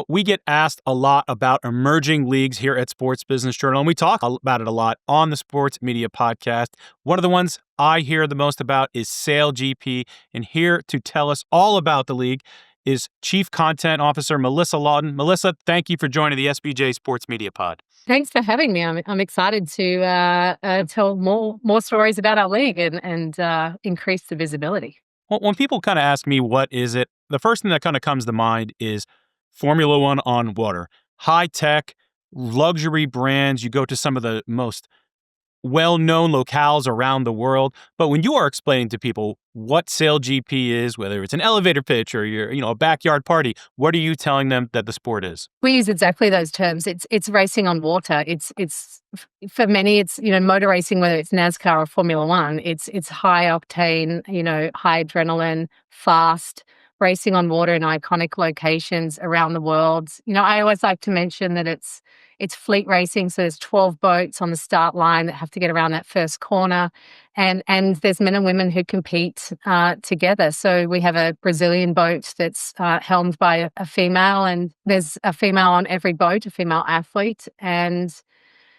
We get asked a lot about emerging leagues here at Sports Business Journal, and we talk about it a lot on the Sports Media Podcast. One of the ones I hear the most about is SailGP, and here to tell us all about the league is Chief Content Officer Melissa Lawton. Melissa, thank you for joining the SBJ Sports Media Pod. Thanks for having me. I'm excited to tell more stories about our league and increase the visibility. Well, when people kind of ask me what is it, the first thing that kind of comes to mind is Formula One on water. High tech, luxury brands. You go to some of the most well-known locales around the world. But when you are explaining to people what SailGP is, whether it's an elevator pitch or a backyard party, what are you telling them that the sport is? We use exactly those terms. It's racing on water. It's for many, it's motor racing, whether it's NASCAR or Formula One. It's high octane, high adrenaline, fast racing on water in iconic locations around the world. I always like to mention that it's fleet racing. So there's 12 boats on the start line that have to get around that first corner. And there's men and women who compete together. So we have a Brazilian boat that's helmed by a female, and there's a female on every boat, a female athlete. And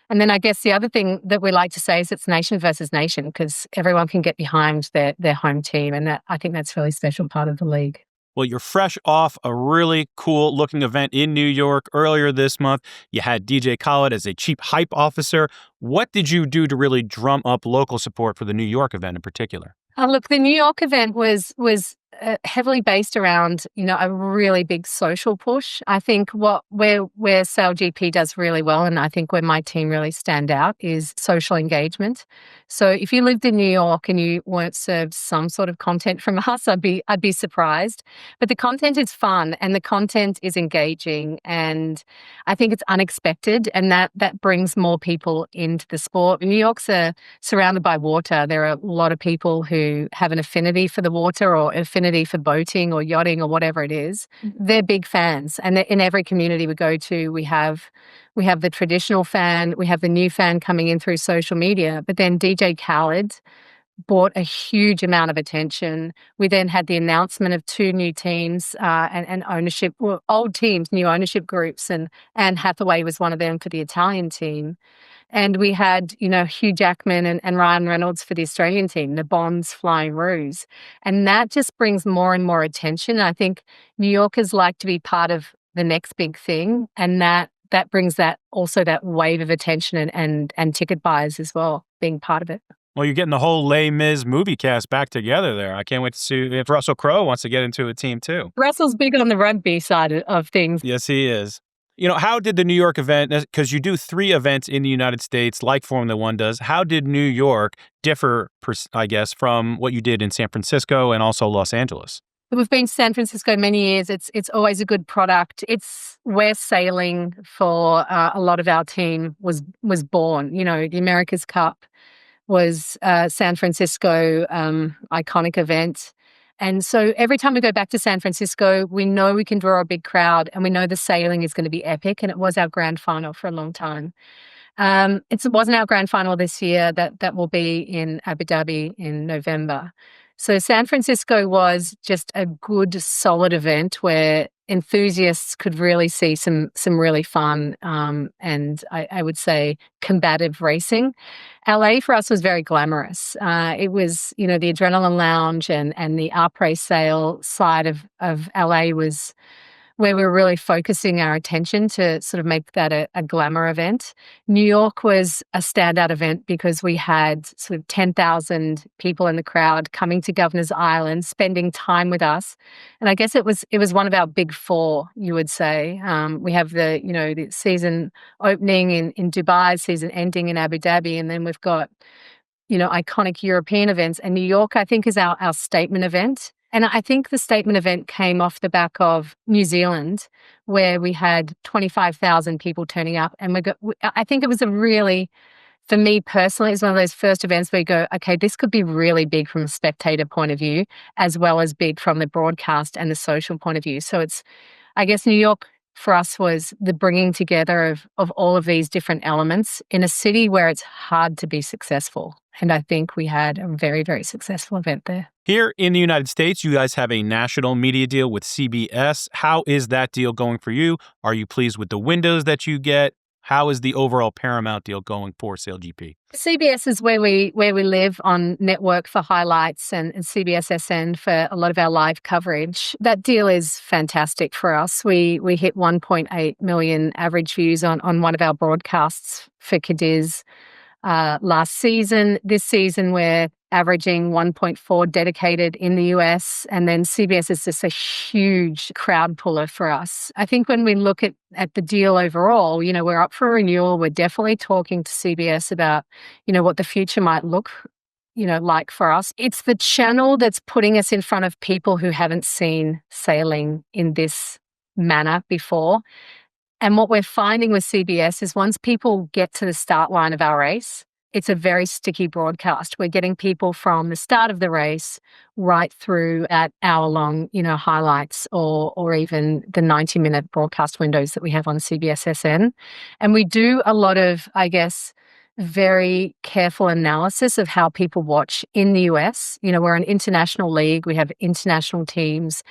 then I guess the other thing that we like to say is it's nation versus nation, because everyone can get behind their home team. And I think that's a really special part of the league. Well, you're fresh off a really cool looking event in New York earlier this month. You had DJ Khaled as a chief hype officer. What did you do to really drum up local support for the New York event in particular? Look, the New York event was heavily based around, a really big social push. I think where SailGP does really well, and I think where my team really stand out, is social engagement. So if you lived in New York and you weren't served some sort of content from us, I'd be surprised. But the content is fun and the content is engaging, and I think it's unexpected, and that brings more people into the sport. New York's surrounded by water. There are a lot of people who have an affinity for the water or affinity for boating or yachting or whatever it is. They're big fans, and in every community we go to, we have the traditional fan, we have the new fan coming in through social media, but then DJ Khaled brought a huge amount of attention. We then had the announcement of 2 new teams and ownership, old teams, new ownership groups, and Anne Hathaway was one of them for the Italian team. And we had, Hugh Jackman and Ryan Reynolds for the Australian team, the Bonds Flying Roos. And that just brings more and more attention. I think New Yorkers like to be part of the next big thing. And that brings that wave of attention and ticket buyers as well, being part of it. Well, you're getting the whole Les Mis movie cast back together there. I can't wait to see if Russell Crowe wants to get into a team too. Russell's big on the rugby side of things. Yes, he is. How did the New York event, because you do 3 events in the United States like Formula One does, how did New York differ, I guess, from what you did in San Francisco and also Los Angeles? We've been to San Francisco many years. It's always a good product. It's where sailing for a lot of our team was born. The America's Cup was San Francisco iconic event. And so every time we go back to San Francisco, we know we can draw a big crowd, and we know the sailing is going to be epic. And it was our grand final for a long time. It wasn't our grand final this year. That will be in Abu Dhabi in November. So San Francisco was just a good, solid event where enthusiasts could really see some really fun and I would say combative racing. LA for us was very glamorous. It was, the adrenaline lounge and the après sail side of LA was where we were really focusing our attention to sort of make that a glamour event. New York was a standout event because we had sort of 10,000 people in the crowd coming to Governor's Island, spending time with us. And I guess it was one of our big 4, you would say. We have the season opening in Dubai, season ending in Abu Dhabi, and then we've got, iconic European events. And New York, I think, is our statement event. And I think the statement event came off the back of New Zealand, where we had 25,000 people turning up. And I think it was for me personally, it's one of those first events where you go, okay, this could be really big from a spectator point of view, as well as big from the broadcast and the social point of view. So I guess New York for us was the bringing together of all of these different elements in a city where it's hard to be successful. And I think we had a very, very successful event there. Here in the United States, you guys have a national media deal with CBS. How is that deal going for you? Are you pleased with the windows that you get? How is the overall Paramount deal going for SailGP? CBS is where we live on network for highlights and CBSSN for a lot of our live coverage. That deal is fantastic for us. We hit 1.8 million average views on one of our broadcasts for Cadiz last season. This season, we're averaging 1.4 dedicated in the US, and then CBS is just a huge crowd puller for us. I think when we look at the deal overall, we're up for renewal. We're definitely talking to CBS about, what the future might look, like for us. It's the channel that's putting us in front of people who haven't seen sailing in this manner before. And what we're finding with CBS is once people get to the start line of our race, it's a very sticky broadcast. We're getting people from the start of the race right through at hour-long, highlights or even the 90-minute broadcast windows that we have on CBSSN. And we do a lot of, very careful analysis of how people watch in the US. We're an international league. We have international teams.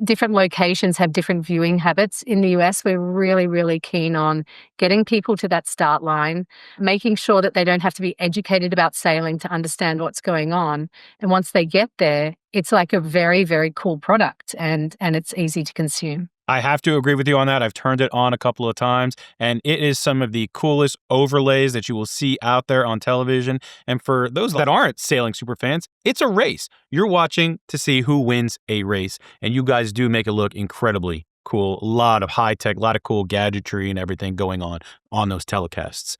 Different locations have different viewing habits in the US. We're really, really keen on getting people to that start line, making sure that they don't have to be educated about sailing to understand what's going on. And once they get there, it's like a very, very cool product and it's easy to consume. I have to agree with you on that. I've turned it on a couple of times, and it is some of the coolest overlays that you will see out there on television. And for those that aren't sailing super fans, it's a race. You're watching to see who wins a race, and you guys do make it look incredibly cool. A lot of high tech, a lot of cool gadgetry and everything going on those telecasts.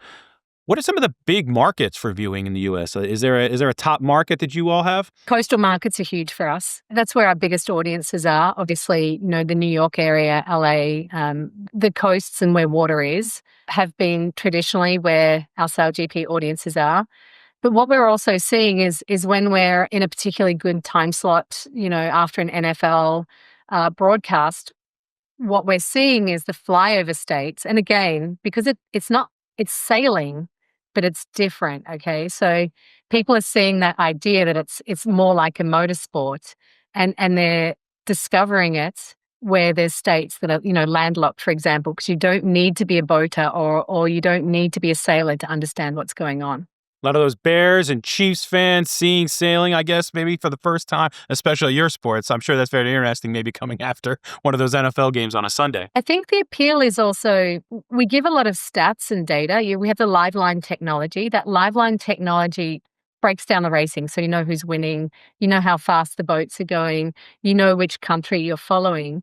What are some of the big markets for viewing in the U.S.? Is there a top market that you all have? Coastal markets are huge for us. That's where our biggest audiences are. Obviously, the New York area, LA, the coasts and where water is have been traditionally where our SailGP audiences are. But what we're also seeing is when we're in a particularly good time slot, after an NFL broadcast, what we're seeing is the flyover states. And again, because it's sailing, but it's different, okay? So people are seeing that idea that it's more like a motorsport and they're discovering it where there's states that are, landlocked, for example, because you don't need to be a boater or you don't need to be a sailor to understand what's going on. A lot of those Bears and Chiefs fans seeing sailing, I guess, maybe for the first time, especially your sports. I'm sure that's very interesting, maybe coming after one of those NFL games on a Sunday. I think the appeal is also, we give a lot of stats and data. We have the live line technology. That live line technology breaks down the racing. So you know who's winning, you know how fast the boats are going, you know which country you're following.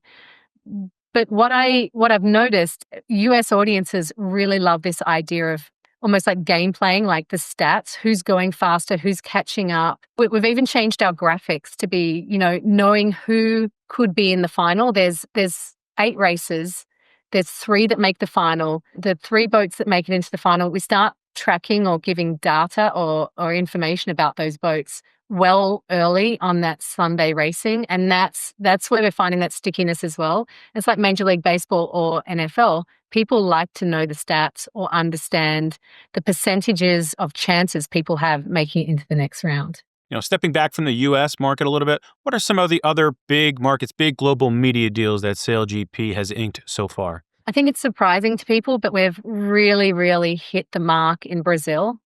But what I've noticed, US audiences really love this idea of almost like game playing, like the stats, who's going faster, who's catching up. We've even changed our graphics to be, knowing who could be in the final. There's 8 races. There's 3 that make the final. The 3 boats that make it into the final, we start tracking or giving data or information about those boats well early on that Sunday racing. And that's where we're finding that stickiness as well. It's like Major League Baseball or NFL. People like to know the stats or understand the percentages of chances people have making it into the next round. Stepping back from the U.S. market a little bit, what are some of the other big markets, big global media deals that SailGP has inked so far? I think it's surprising to people, but we've really, really hit the mark in Brazil.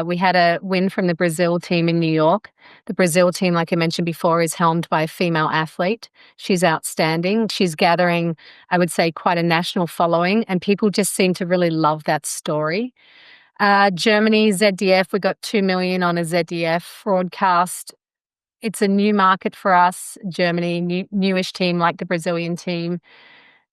We had a win from the Brazil team in New York. The Brazil team, like I mentioned before, is helmed by a female athlete. She's outstanding. She's gathering, I would say, quite a national following, and people just seem to really love that story. Germany, ZDF, we got 2 million on a ZDF broadcast. It's a new market for us, Germany, newish team like the Brazilian team.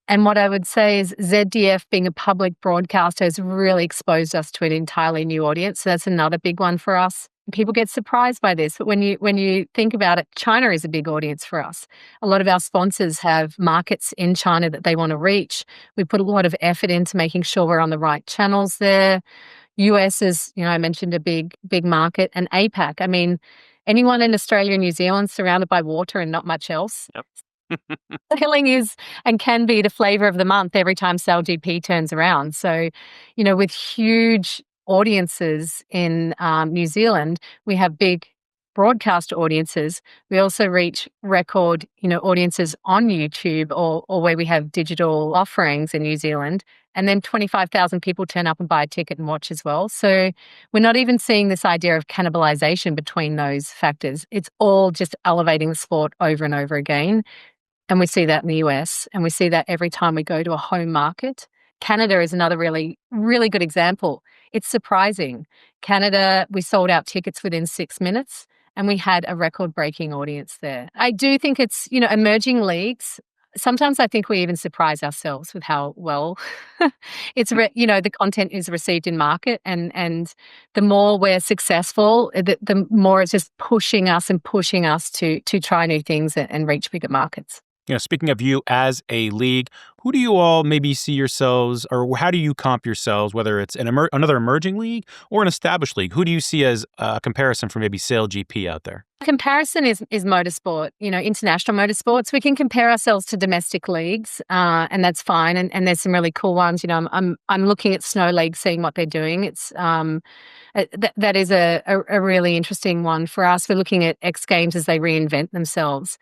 And what I would say is ZDF being a public broadcaster has really exposed us to an entirely new audience. So that's another big one for us. People get surprised by this, but when you think about it, China is a big audience for us. A lot of our sponsors have markets in China that they want to reach. We put a lot of effort into making sure we're on the right channels there. US is, I mentioned a big market, and APAC. I mean, anyone in Australia and New Zealand surrounded by water and not much else. Yep. Sailing is and can be the flavor of the month every time SailGP turns around. So, with huge audiences in New Zealand, we have big broadcast audiences. We also reach record, audiences on YouTube or where we have digital offerings in New Zealand. And then 25,000 people turn up and buy a ticket and watch as well. So we're not even seeing this idea of cannibalization between those factors. It's all just elevating the sport over and over again. And we see that in the US, and we see that every time we go to a home market. Canada is another really, really good example. It's surprising. Canada, we sold out tickets within 6 minutes, and we had a record-breaking audience there. I do think it's, emerging leagues. Sometimes I think we even surprise ourselves with how well the content is received in market, and the more we're successful, the more it's just pushing us to try new things and reach bigger markets. Speaking of you as a league, who do you all maybe see yourselves, or how do you comp yourselves, whether it's another emerging league or an established league? Who do you see as a comparison for maybe SailGP out there? Comparison is motorsport, international motorsports. We can compare ourselves to domestic leagues, and that's fine. And there's some really cool ones. I'm looking at Snow League, seeing what they're doing. It's that is a really interesting one for us. We're looking at X Games as they reinvent themselves.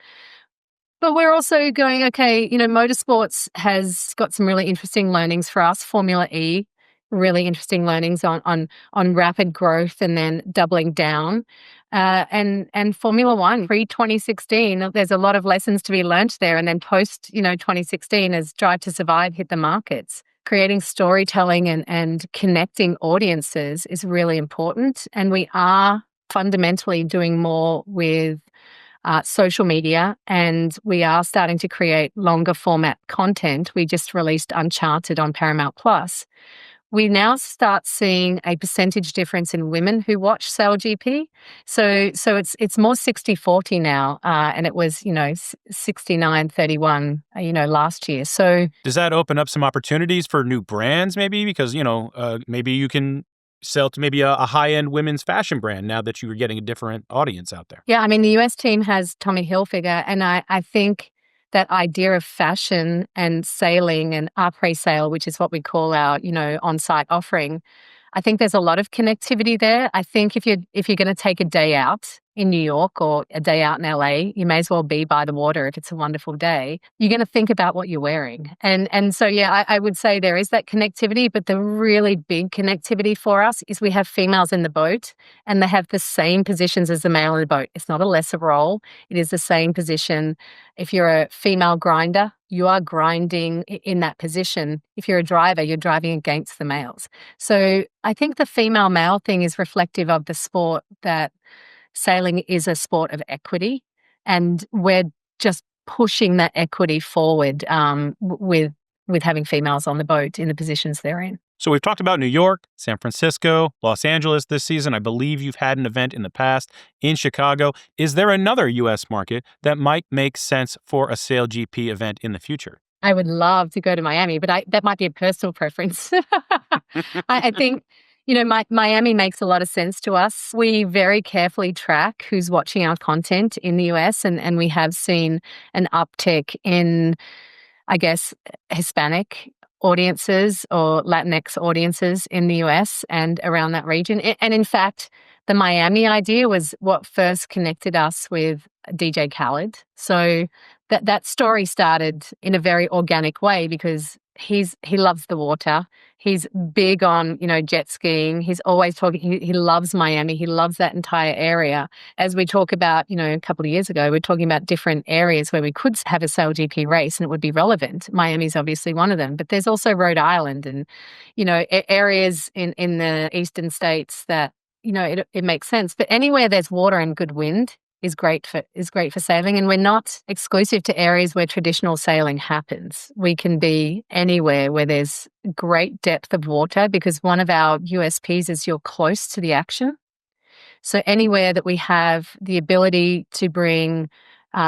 But we're also going, okay, motorsports has got some really interesting learnings for us. Formula E, really interesting learnings on rapid growth and then doubling down. And Formula One, pre-2016, there's a lot of lessons to be learnt there. And then post, 2016, as Drive to Survive hit the markets, creating storytelling and connecting audiences is really important. And we are fundamentally doing more with social media, and we are starting to create longer format content. We just released Uncharted on Paramount Plus. We now start seeing a percentage difference in women who watch SailGP. So it's more 60-40 now, and it was 69-31 last year. So does that open up some opportunities for new brands maybe, because maybe you can sell to maybe a high-end women's fashion brand now that you're getting a different audience out there? Yeah, I mean, the US team has Tommy Hilfiger, and I think that idea of fashion and sailing and après-sail, which is what we call our, on-site offering, I think there's a lot of connectivity there. I think if you're going to take a day out in New York or a day out in LA, you may as well be by the water if it's a wonderful day. You're going to think about what you're wearing. And so, yeah, I would say there is that connectivity, but the really big connectivity for us is we have females in the boat, and they have the same positions as the male in the boat. It's not a lesser role. It is the same position. If you're a female grinder, you are grinding in that position. If you're a driver, you're driving against the males. So I think the female-male thing is reflective of the sport, that sailing is a sport of equity, and we're just pushing that equity forward with having females on the boat in the positions they're in. So we've talked about New York, San Francisco, Los Angeles this season. I believe you've had an event in the past in Chicago. Is there another U.S. market that might make sense for a SailGP event in the future? I would love to go to Miami, but that might be a personal preference. I think, Miami makes a lot of sense to us. We very carefully track who's watching our content in the US, and we have seen an uptick in, I guess, Hispanic audiences or Latinx audiences in the US and around that region. And in fact, the Miami idea was what first connected us with DJ Khaled. So that story started in a very organic way because he loves the water. He's big on, jet skiing. He's always talking, he loves Miami. He loves that entire area. As we talk about, a couple of years ago, we're talking about different areas where we could have a SailGP race and it would be relevant. Miami's obviously one of them, but there's also Rhode Island and, areas in the eastern states that, it makes sense. But anywhere there's water and good wind is great for sailing, and we're not exclusive to areas where traditional sailing happens. We can be anywhere where there's great depth of water, because one of our USPs is you're close to the action. So anywhere that we have the ability to bring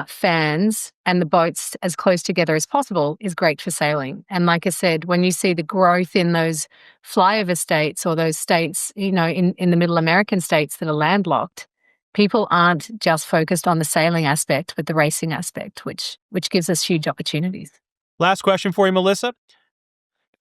fans and the boats as close together as possible is great for sailing. And like I said, when you see the growth in those flyover states or those states, in the middle American states that are landlocked, people aren't just focused on the sailing aspect, but the racing aspect, which gives us huge opportunities. Last question for you, Melissa.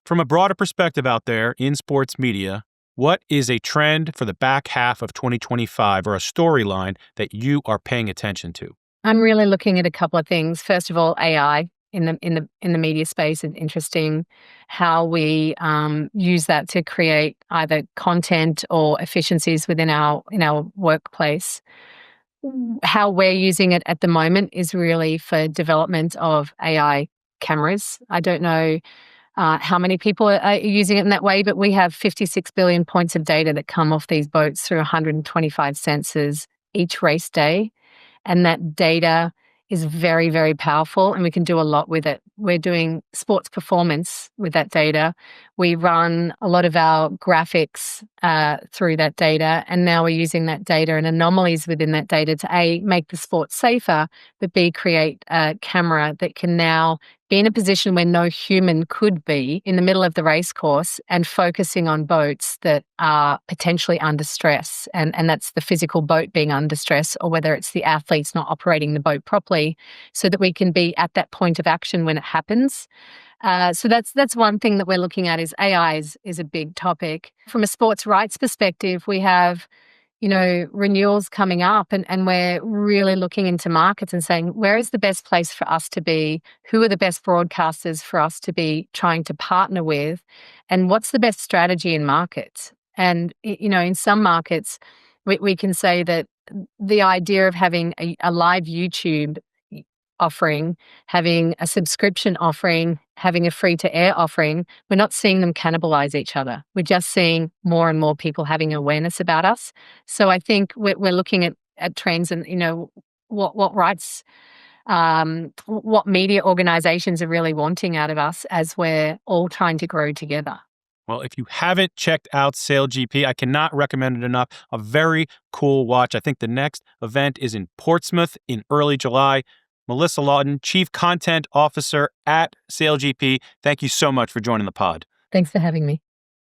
From a broader perspective out there in sports media, what is a trend for the back half of 2025 or a storyline that you are paying attention to? I'm really looking at a couple of things. First of all, AI in the media space is interesting. How we use that to create either content or efficiencies within our workplace. How we're using it at the moment is really for development of AI cameras. I don't know how many people are using it in that way, but we have 56 billion points of data that come off these boats through 125 sensors each race day. And that data is very, very powerful, and we can do a lot with it. We're doing sports performance with that data. We run a lot of our graphics through that data, and now we're using that data and anomalies within that data to A, make the sport safer, but B, create a camera that can now be in a position where no human could be in the middle of the race course and focusing on boats that are potentially under stress. And that's the physical boat being under stress, or whether it's the athletes not operating the boat properly, so that we can be at that point of action when it happens. So that's one thing that we're looking at. Is AI is a big topic. From a sports rights perspective, we have renewals coming up, and we're really looking into markets and saying, where is the best place for us to be? Who are the best broadcasters for us to be trying to partner with? And what's the best strategy in markets? And, in some markets, we can say that the idea of having a live YouTube offering, having a subscription offering, having a free-to-air offering, we're not seeing them cannibalize each other. We're just seeing more and more people having awareness about us. So I think we're looking at trends and, what rights, what media organizations are really wanting out of us as we're all trying to grow together. Well, if you haven't checked out SailGP, I cannot recommend it enough. A very cool watch. I think the next event is in Portsmouth in early July. Melissa Lawton, Chief Content Officer at SailGP. Thank you so much for joining the pod. Thanks for having me.